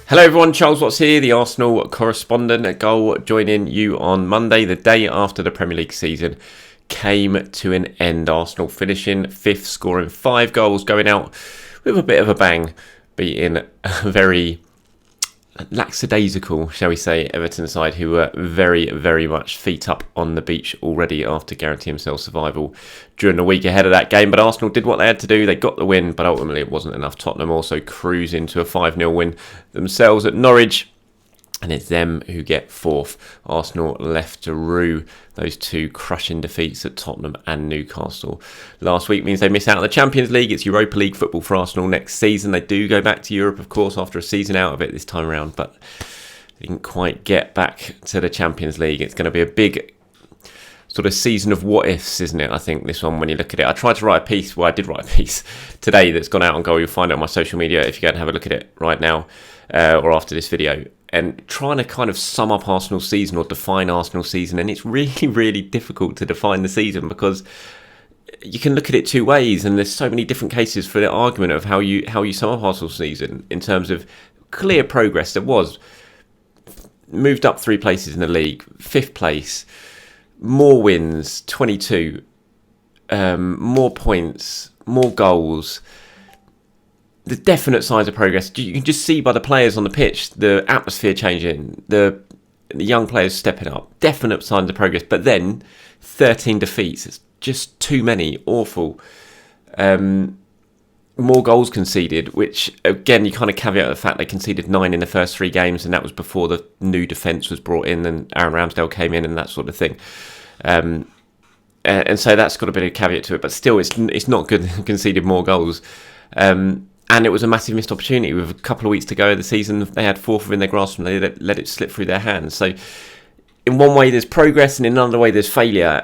Hello everyone, Charles Watts here, the Arsenal correspondent at Goal, joining you on Monday, the day after the Premier League season came to an end. Arsenal finishing fifth, scoring 5 goals, going out with a bit of a bang, beating a very lackadaisical, shall we say, Everton side who were very, very much feet up on the beach already after guaranteeing themselves survival during the week ahead of that game. But Arsenal did what they had to do. They got the win, but ultimately it wasn't enough. Tottenham also cruise into a 5-0 win themselves at Norwich. And it's them who get fourth. Arsenal left to rue those 2 crushing defeats at Tottenham and Newcastle last week. Means they miss out on the Champions League. It's Europa League football for Arsenal next season. They do go back to Europe, of course, after a season out of it this time around. But they didn't quite get back to the Champions League. It's going to be a big sort of season of what-ifs, isn't it? I think this one, when you look at it. I tried to write a piece. Well, I did write a piece today that's gone out on Goal. You'll find it on my social media if you go and have a look at it right now or after this video. And trying to kind of sum up Arsenal's season or define Arsenal's season. And it's really, really difficult to define the season because you can look at it 2 ways. And there's so many different cases for the argument of how you sum up Arsenal's season in terms of clear progress. There was moved up 3 places in the league, 5th place, more wins, 22, more points, more goals. The definite signs of progress. You can just see by the players on the pitch, the atmosphere changing, the young players stepping up. Definite signs of progress. But then, 13 defeats. It's just too many. Awful. More goals conceded, which, again, you kind of caveat the fact they conceded 9 in the first 3 games, and that was before the new defence was brought in and Aaron Ramsdale came in and that sort of thing. And so that's got a bit of caveat to it. But still, it's not good they conceded more goals. And it was a massive missed opportunity. With a couple of weeks to go of the season, they had 4th within their grasp and they let it slip through their hands. So in one way there's progress and in another way there's failure.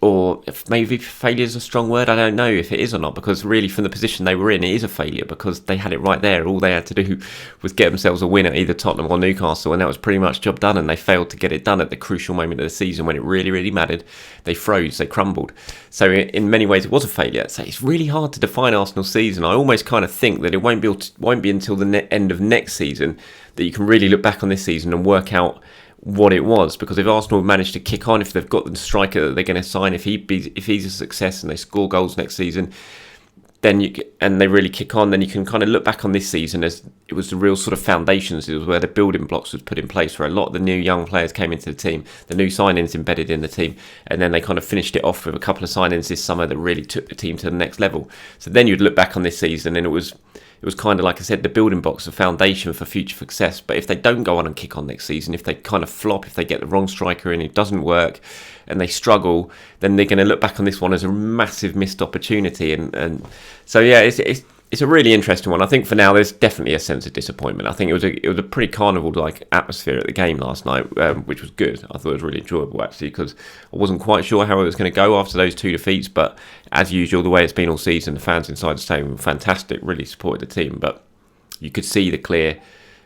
Or if maybe failure is a strong word, I don't know if it is or not, because really from the position they were in, it is a failure because they had it right there. All they had to do was get themselves a win at either Tottenham or Newcastle, and that was pretty much job done, and they failed to get it done at the crucial moment of the season when it really, really mattered. They froze, they crumbled. So in many ways it was a failure. So it's really hard to define Arsenal's season. I almost kind of think that it won't be until the end of next season that you can really look back on this season and work out what it was, because if Arsenal have managed to kick on, if they've got the striker that they're going to sign, if he's a success and they score goals next season, then and they really kick on, then you can kind of look back on this season as it was the real sort of foundations. It was where the building blocks was put in place, where a lot of the new young players came into the team, the new signings embedded in the team, and then they kind of finished it off with a couple of signings this summer that really took the team to the next level. So then you'd look back on this season and it was kind of, like I said, the building blocks, the foundation for future success. But if they don't go on and kick on next season, if they kind of flop, if they get the wrong striker in, it doesn't work, and they struggle, then they're going to look back on this one as a massive missed opportunity. And so, yeah, it's a really interesting one. I think for now, there's definitely a sense of disappointment. I think it was a pretty carnival-like atmosphere at the game last night, which was good. I thought it was really enjoyable, actually, because I wasn't quite sure how it was going to go after those 2 defeats. But as usual, the way it's been all season, the fans inside the stadium were fantastic, really supported the team. But you could see the clear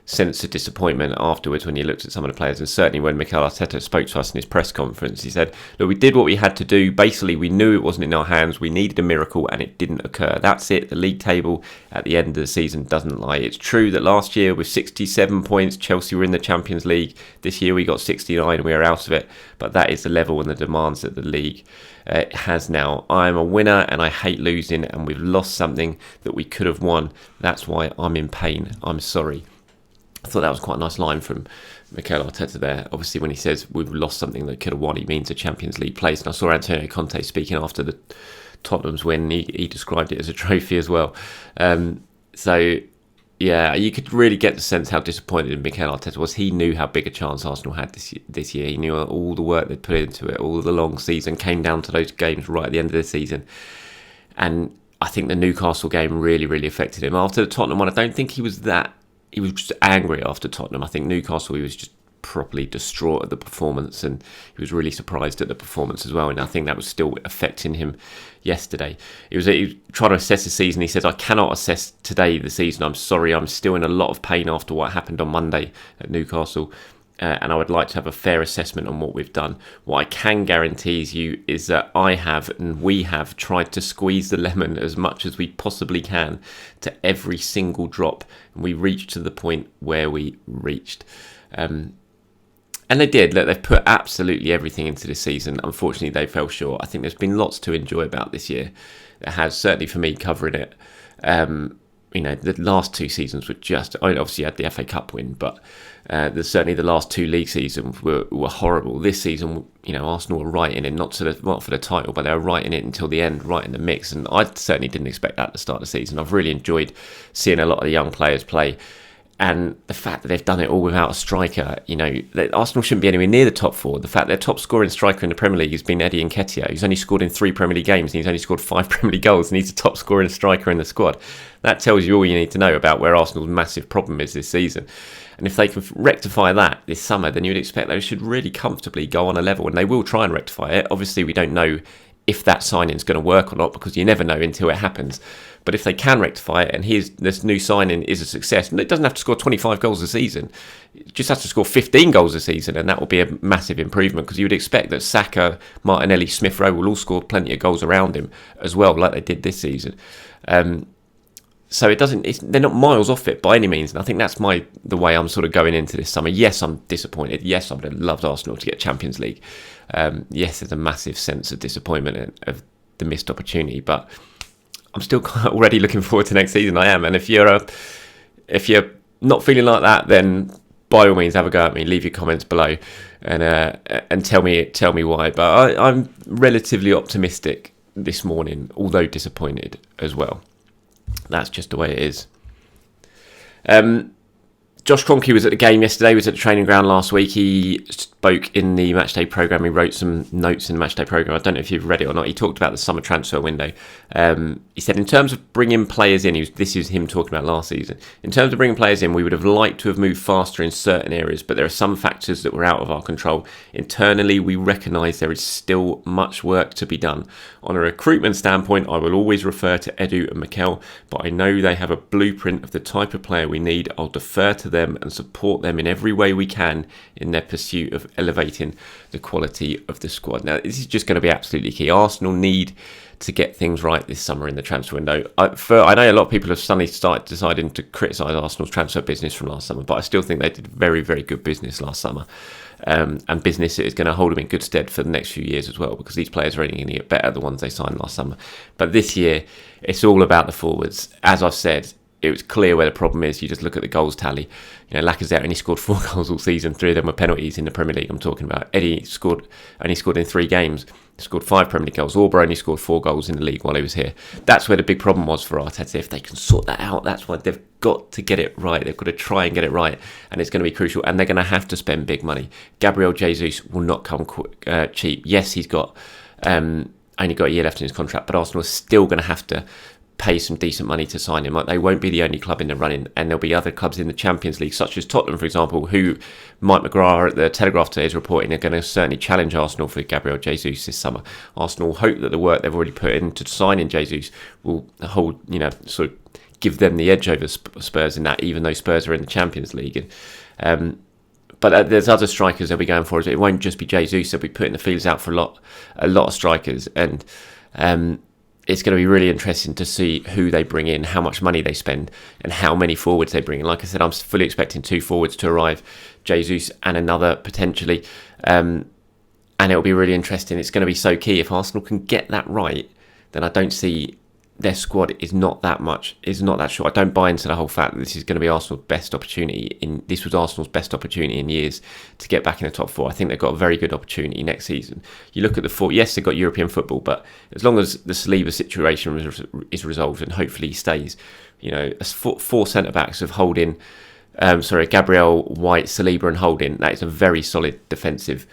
sense of disappointment afterwards when you looked at some of the players, and certainly when Mikel Arteta spoke to us in his press conference, he said, look, we did what we had to do. Basically, we knew it wasn't in our hands. We needed a miracle and it didn't occur. That's it. The league table at the end of the season doesn't lie. It's true that last year with 67 points, Chelsea were in the Champions League. This year we got 69 and we are out of it. But that is the level and the demands that the league has now. I'm a winner and I hate losing, and we've lost something that we could have won. That's why I'm in pain. I'm sorry. I thought that was quite a nice line from Mikel Arteta there. Obviously, when he says we've lost something that could have won, he means a Champions League place. And I saw Antonio Conte speaking after the Tottenham's win. He described it as a trophy as well. So, yeah, you could really get the sense how disappointed Mikel Arteta was. He knew how big a chance Arsenal had this year. He knew all the work they'd put into it, all the long season came down to those games right at the end of the season. And I think the Newcastle game really, really affected him. After the Tottenham one, I don't think he was just angry after Tottenham. I think Newcastle, he was just properly distraught at the performance, and he was really surprised at the performance as well. And I think that was still affecting him yesterday. He was trying to assess the season. He says, I cannot assess today the season. I'm sorry. I'm still in a lot of pain after what happened on Monday at Newcastle. and I would like to have a fair assessment on what we've done. What I can guarantee you is that I have, and we have, tried to squeeze the lemon as much as we possibly can to every single drop, and we reached to the point where we reached. And they did. Look, they've put absolutely everything into this season. Unfortunately, they fell short. I think there's been lots to enjoy about this year. There has, certainly for me, covering it. The last two seasons were just... I obviously had the FA Cup win, but certainly the last two league seasons were horrible. This season, Arsenal were right in it, not for the title, but they were right in it until the end, right in the mix. And I certainly didn't expect that at the start of the season. I've really enjoyed seeing a lot of the young players play. And the fact that they've done it all without a striker, Arsenal shouldn't be anywhere near the top four. The fact their top scoring striker in the Premier League has been Eddie Nketiah, who's only scored in 3 Premier League games and he's only scored 5 Premier League goals and he's the top scoring striker in the squad. That tells you all you need to know about where Arsenal's massive problem is this season. And if they can rectify that this summer, then you'd expect they should really comfortably go on a level, and they will try and rectify it. Obviously, we don't know if that signing is going to work or not, because you never know until it happens. But if they can rectify it, and this new signing is a success, and it doesn't have to score 25 goals a season, it just has to score 15 goals a season, and that will be a massive improvement, because you would expect that Saka, Martinelli, Smith Rowe will all score plenty of goals around him as well, like they did this season. So they're not miles off it by any means, and I think that's the way I'm sort of going into this summer. Yes, I'm disappointed. Yes, I would have loved Arsenal to get Champions League. Yes, there's a massive sense of disappointment of the missed opportunity, but I'm still already looking forward to next season. I am, and if you're not feeling like that, then by all means have a go at me. Leave your comments below, and tell me why. But I'm relatively optimistic this morning, although disappointed as well. That's just the way it is. Josh Kroenke was at the game yesterday, was at the training ground last week. He spoke in the matchday programme. He wrote some notes in the matchday programme. I don't know if you've read it or not. He talked about the summer transfer window. He said, in terms of bringing players in, this is him talking about last season. In terms of bringing players in, we would have liked to have moved faster in certain areas, but there are some factors that were out of our control. Internally, we recognise there is still much work to be done. On a recruitment standpoint, I will always refer to Edu and Mikel, but I know they have a blueprint of the type of player we need. I'll defer to them and support them in every way we can in their pursuit of elevating the quality of the squad. Now, this is just going to be absolutely key. Arsenal need to get things right this summer in the transfer window. I know a lot of people have suddenly started deciding to criticise Arsenal's transfer business from last summer, but I still think they did very, very good business last summer. And business is going to hold them in good stead for the next few years as well, because these players are only going to get better, the ones they signed last summer. But this year, it's all about the forwards. As I've said, it was clear where the problem is. You just look at the goals tally. Lacazette only scored 4 goals all season. 3 of them were penalties in the Premier League. I'm talking about Eddie only scored in 3 games. He scored 5 Premier League goals. Auber only scored 4 goals in the league while he was here. That's where the big problem was for Arteta. If they can sort that out, that's why they've got to get it right. They've got to try and get it right, and it's going to be crucial. And they're going to have to spend big money. Gabriel Jesus will not come cheap. Yes, he's got only got a year left in his contract, but Arsenal is still going to have to pay some decent money to sign him. Like, they won't be the only club in the running, and there'll be other clubs in the Champions League, such as Tottenham, for example, who Mike McGrath at the Telegraph today is reporting are going to certainly challenge Arsenal for Gabriel Jesus this summer. Arsenal hope that the work they've already put into signing Jesus will hold, sort of give them the edge over Spurs in that, even though Spurs are in the Champions League. But there's other strikers they'll be going for. It won't just be Jesus. They'll be putting the feelers out for a lot of strikers, and it's going to be really interesting to see who they bring in, how much money they spend, and how many forwards they bring in. Like I said, I'm fully expecting 2 forwards to arrive, Jesus and another potentially, and it'll be really interesting. It's going to be so key. If Arsenal can get that right, then I don't see their squad is not that short. I don't buy into the whole fact that this is going to be Arsenal's best opportunity. This was Arsenal's best opportunity in years to get back in the top 4. I think they've got a very good opportunity next season. You look at the 4. Yes, they've got European football, but as long as the Saliba situation is resolved, and hopefully he stays, 4 centre backs of Holding, Gabriel, White, Saliba, and Holding. That is a very solid defensive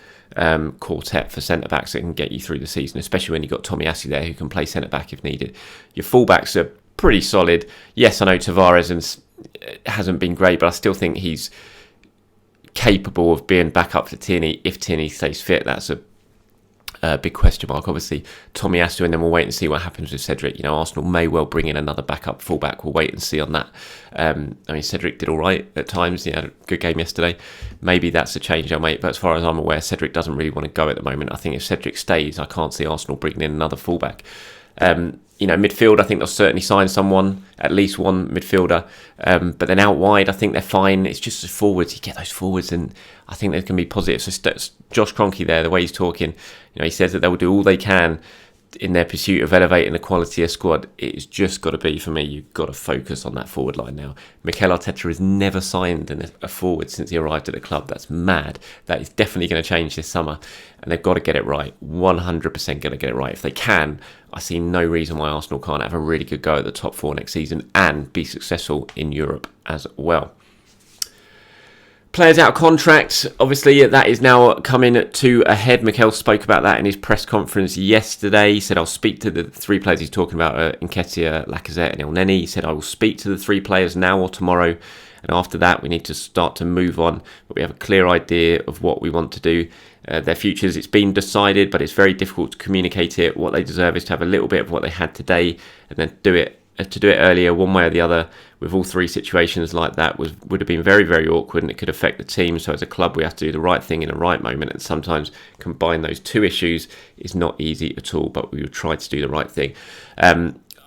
quartet for centre-backs that can get you through the season, especially when you've got Tomiyasu there who can play centre-back if needed. Your full-backs are pretty solid. Yes, I know Tavares hasn't been great, but I still think he's capable of being back up to Tierney if Tierney stays fit. That's a Big question mark. Obviously, Tomiyasu, and then we'll wait and see what happens with Cedric. Arsenal may well bring in another backup fullback. We'll wait and see on that. Cedric did all right at times. He had a good game yesterday. Maybe that's a change I'll make. But as far as I'm aware, Cedric doesn't really want to go at the moment. I think if Cedric stays, I can't see Arsenal bringing in another fullback. Midfield, I think they'll certainly sign someone, at least one midfielder. But then out wide, I think they're fine. It's just the forwards. You get those forwards, and I think they can be positive. So Josh Kroenke there, the way he's talking, he says that they will do all they can in their pursuit of elevating the quality of squad. It's just got to be, for me, you've got to focus on that forward line now. Mikel Arteta has never signed a forward since he arrived at the club. That's mad. That is definitely going to change this summer, and they've got to get it right. 100% going to get it right. If they can, I see no reason why Arsenal can't have a really good go at the top 4 next season and be successful in Europe as well. Players out of contract, obviously that is now coming to a head. Mikel spoke about that in his press conference yesterday. He said, I'll speak to the 3 players he's talking about, Nketiah, Lacazette and Elneny. He said, I will speak to the 3 players now or tomorrow. And after that, we need to start to move on. But we have a clear idea of what we want to do. Their futures, it's been decided, but it's very difficult to communicate it. What they deserve is to have a little bit of what they had today and then do it earlier, one way or the other, with all 3 situations like that would have been very, very awkward, and it could affect the team. So as a club, we have to do the right thing in the right moment, and sometimes combine those 2 issues is not easy at all, but we would try to do the right thing.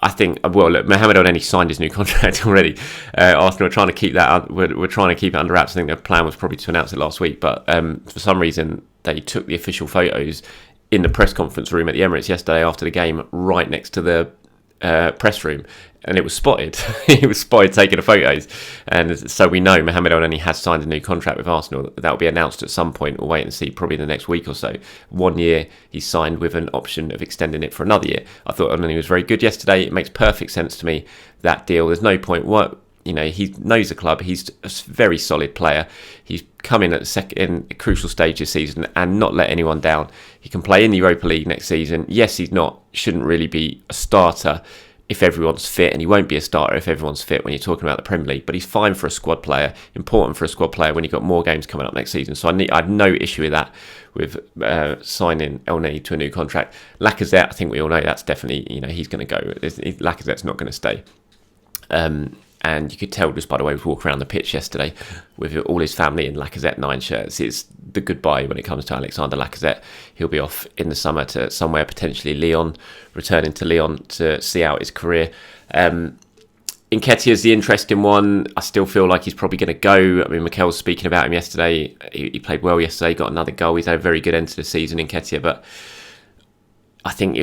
I think, look, Mohamed Elneny signed his new contract already. Arsenal are trying to keep that. We're trying to keep it under wraps. I think their plan was probably to announce it last week, but for some reason they took the official photos in the press conference room at the Emirates yesterday after the game, right next to the press room, and it was spotted. He was spotted taking the photos, and so we know Mohamed Elneny has signed a new contract with Arsenal. That will be announced at some point. We'll wait and see, probably in the next week or so. 1 year he's signed with an option of extending it for another year. I thought Elneny was very good yesterday. It makes perfect sense to me, that deal. There's no point he knows the club. He's a very solid player. He's come in at in a crucial stage this season and not let anyone down. He can play in the Europa League next season. Yes, shouldn't really be a starter if everyone's fit, and he won't be a starter if everyone's fit when you're talking about the Premier League, but he's fine for a squad player, important for a squad player when you've got more games coming up next season. So I have no issue with that, with signing Elneny to a new contract. Lacazette, I think we all know that's definitely, he's going to go. Lacazette's not going to stay. And you could tell just by the way we walk around the pitch yesterday with all his family in Lacazette 9 shirts. It's the goodbye when it comes to Alexandre Lacazette. He'll be off in the summer to somewhere, potentially Lyon, returning to Lyon to see out his career. Nketiah is the interesting one. I still feel like he's probably going to go. I mean, Mikel was speaking about him yesterday. He played well yesterday, got another goal. He's had a very good end to the season, Nketiah, but I think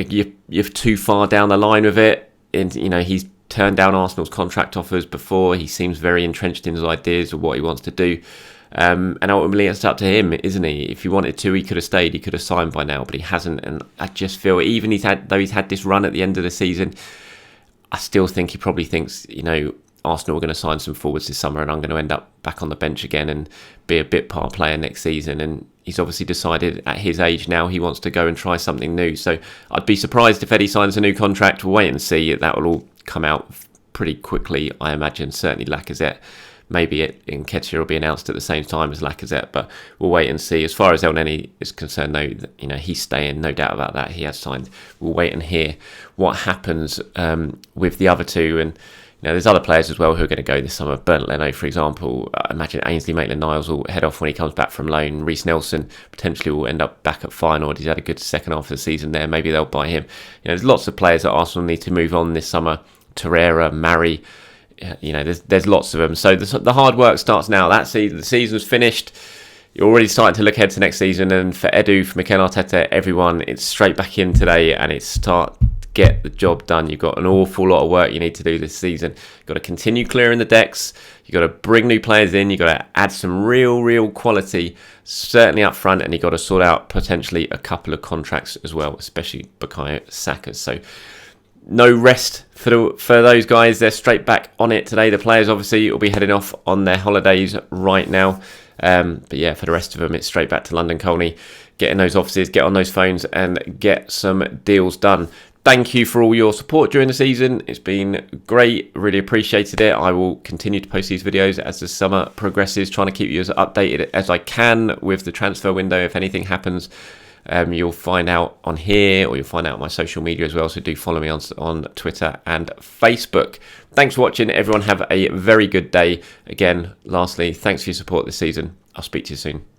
you're too far down the line with it. And, he's turned down Arsenal's contract offers before. He seems very entrenched in his ideas of what he wants to do. And ultimately, it's up to him, isn't he? If he wanted to, he could have stayed. He could have signed by now, but he hasn't. And I just feel, even he's had this run at the end of the season, I still think he probably thinks, Arsenal are going to sign some forwards this summer and I'm going to end up back on the bench again and be a bit part player next season. And he's obviously decided at his age now he wants to go and try something new. So I'd be surprised if Eddie signs a new contract. We'll wait and see. That will all come out pretty quickly, I imagine. Certainly Lacazette. Maybe Nketiah will be announced at the same time as Lacazette, but we'll wait and see. As far as Elneny is concerned, though, he's staying, no doubt about that. He has signed. We'll wait and hear what happens with the other 2. And there's other players as well who are going to go this summer. Bernd Leno, for example. I imagine Ainsley Maitland-Niles will head off when he comes back from loan. Reece Nelson potentially will end up back at Feyenoord. He's had a good second half of the season there. Maybe they'll buy him. There's lots of players that Arsenal need to move on this summer. Torreira, Mari. There's lots of them. So the hard work starts now. The season's finished. You're already starting to look ahead to next season. And for Edu, for Mikel Arteta, everyone, it's straight back in today and it's start to get the job done. You've got an awful lot of work you need to do this season. You've got to continue clearing the decks. You've got to bring new players in. You've got to add some real quality, certainly up front. And you've got to sort out potentially a couple of contracts as well, especially Bukayo Saka. So no rest for those guys. They're straight back on it today. The players obviously will be heading off on their holidays right now. But yeah, for the rest of them, it's straight back to London Colney, get in those offices, get on those phones and get some deals done. Thank you for all your support during the season. It's been great. Really appreciated it. I will continue to post these videos as the summer progresses, trying to keep you as updated as I can with the transfer window. If anything happens You'll find out on here, or you'll find out on my social media as well. So do follow me on Twitter and Facebook. Thanks for watching, everyone. Have a very good day. Again, lastly, thanks for your support this season. I'll speak to you soon.